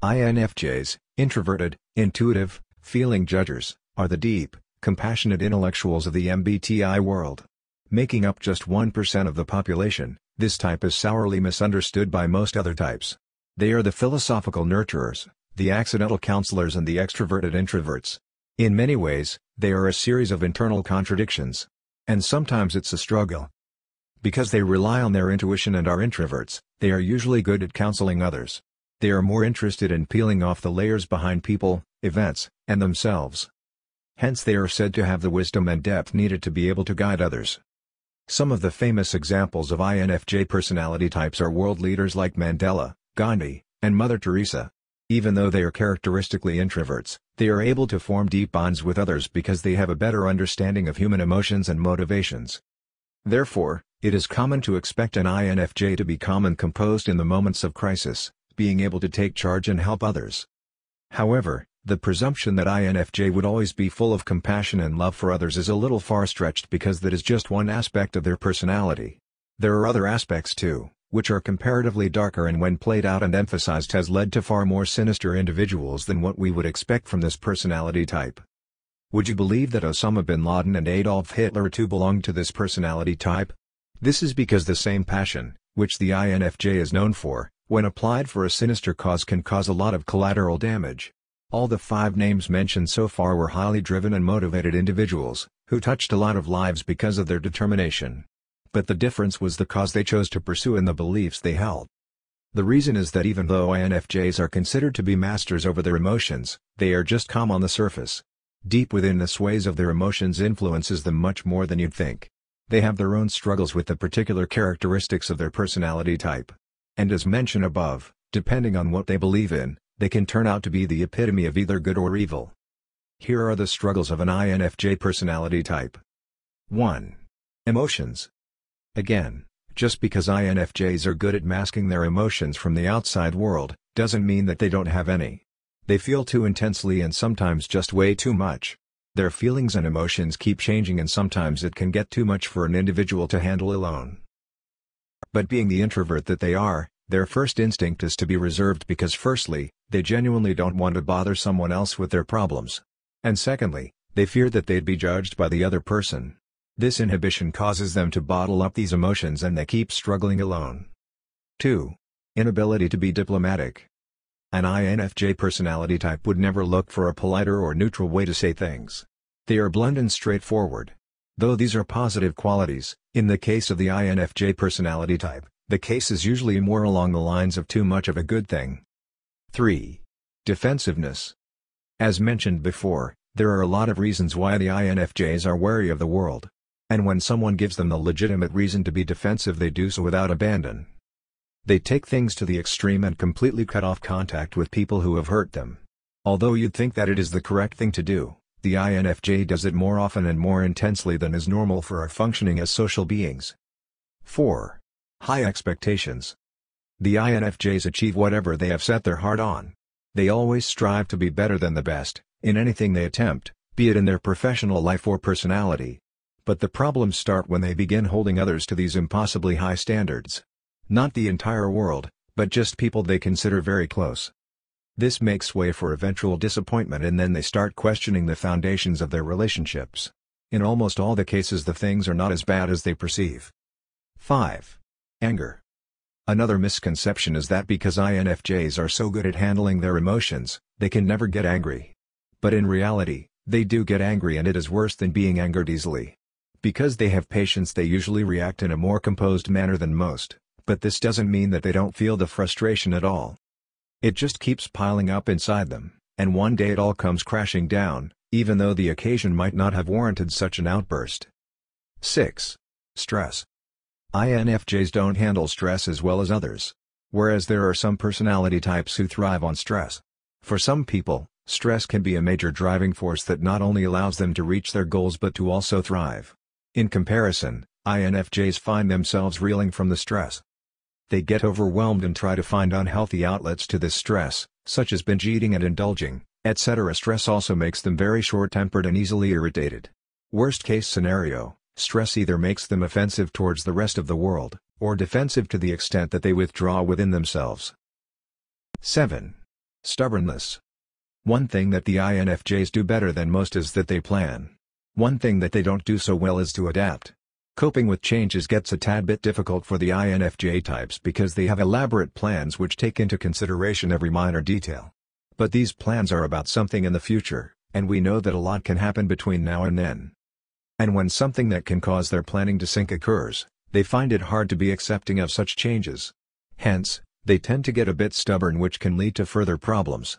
INFJs, introverted, intuitive, feeling judgers, are the deep, compassionate intellectuals of the MBTI world. Making up just 1% of the population, this type is sourly misunderstood by most other types. They are the philosophical nurturers, the accidental counselors and the extroverted introverts. In many ways, they are a series of internal contradictions. And sometimes it's a struggle. Because they rely on their intuition and are introverts, they are usually good at counseling others. They are more interested in peeling off the layers behind people, events, and themselves. Hence they are said to have the wisdom and depth needed to be able to guide others. Some of the famous examples of INFJ personality types are world leaders like Mandela, Gandhi, and Mother Teresa. Even though they are characteristically introverts, they are able to form deep bonds with others because they have a better understanding of human emotions and motivations. Therefore, it is common to expect an INFJ to be calm and composed in the moments of crisis, being able to take charge and help others. However, the presumption that INFJ would always be full of compassion and love for others is a little far-stretched because that is just one aspect of their personality. There are other aspects too, which are comparatively darker and when played out and emphasized has led to far more sinister individuals than what we would expect from this personality type. Would you believe that Osama bin Laden and Adolf Hitler too belonged to this personality type? This is because the same passion, which the INFJ is known for, when applied for a sinister cause can cause a lot of collateral damage. All the 5 names mentioned so far were highly driven and motivated individuals, who touched a lot of lives because of their determination. But the difference was the cause they chose to pursue and the beliefs they held. The reason is that even though INFJs are considered to be masters over their emotions, they are just calm on the surface. Deep within the sways of their emotions influences them much more than you'd think. They have their own struggles with the particular characteristics of their personality type. And as mentioned above, depending on what they believe in, they can turn out to be the epitome of either good or evil. Here are the struggles of an INFJ personality type. 1. Emotions. Again, just because INFJs are good at masking their emotions from the outside world, doesn't mean that they don't have any. They feel too intensely and sometimes just way too much. Their feelings and emotions keep changing and sometimes it can get too much for an individual to handle alone. But being the introvert that they are, their first instinct is to be reserved because firstly, they genuinely don't want to bother someone else with their problems. And secondly, they fear that they'd be judged by the other person. This inhibition causes them to bottle up these emotions and they keep struggling alone. 2. Inability to be diplomatic. An INFJ personality type would never look for a politer or neutral way to say things. They are blunt and straightforward. Though these are positive qualities, in the case of the INFJ personality type, the case is usually more along the lines of too much of a good thing. 3. Defensiveness. As mentioned before, there are a lot of reasons why the INFJs are wary of the world. And when someone gives them the legitimate reason to be defensive, they do so without abandon. They take things to the extreme and completely cut off contact with people who have hurt them. Although you'd think that it is the correct thing to do, the INFJ does it more often and more intensely than is normal for our functioning as social beings. 4. High expectations. The INFJs achieve whatever they have set their heart on. They always strive to be better than the best, in anything they attempt, be it in their professional life or personality. But the problems start when they begin holding others to these impossibly high standards. Not the entire world, but just people they consider very close. This makes way for eventual disappointment and then they start questioning the foundations of their relationships. In almost all the cases the things are not as bad as they perceive. 5. Anger. Another misconception is that because INFJs are so good at handling their emotions, they can never get angry. But in reality, they do get angry and it is worse than being angered easily. Because they have patience they usually react in a more composed manner than most, but this doesn't mean that they don't feel the frustration at all. It just keeps piling up inside them, and one day it all comes crashing down, even though the occasion might not have warranted such an outburst. 6. Stress. INFJs don't handle stress as well as others. Whereas there are some personality types who thrive on stress. For some people, stress can be a major driving force that not only allows them to reach their goals but to also thrive. In comparison, INFJs find themselves reeling from the stress. They get overwhelmed and try to find unhealthy outlets to this stress, such as binge eating and indulging, etc. Stress also makes them very short-tempered and easily irritated. Worst case scenario, stress either makes them offensive towards the rest of the world, or defensive to the extent that they withdraw within themselves. 7. Stubbornness. One thing that the INFJs do better than most is that they plan. One thing that they don't do so well is to adapt. Coping with changes gets a tad bit difficult for the INFJ types because they have elaborate plans which take into consideration every minor detail. But these plans are about something in the future, and we know that a lot can happen between now and then. And when something that can cause their planning to sink occurs, they find it hard to be accepting of such changes. Hence, they tend to get a bit stubborn, which can lead to further problems.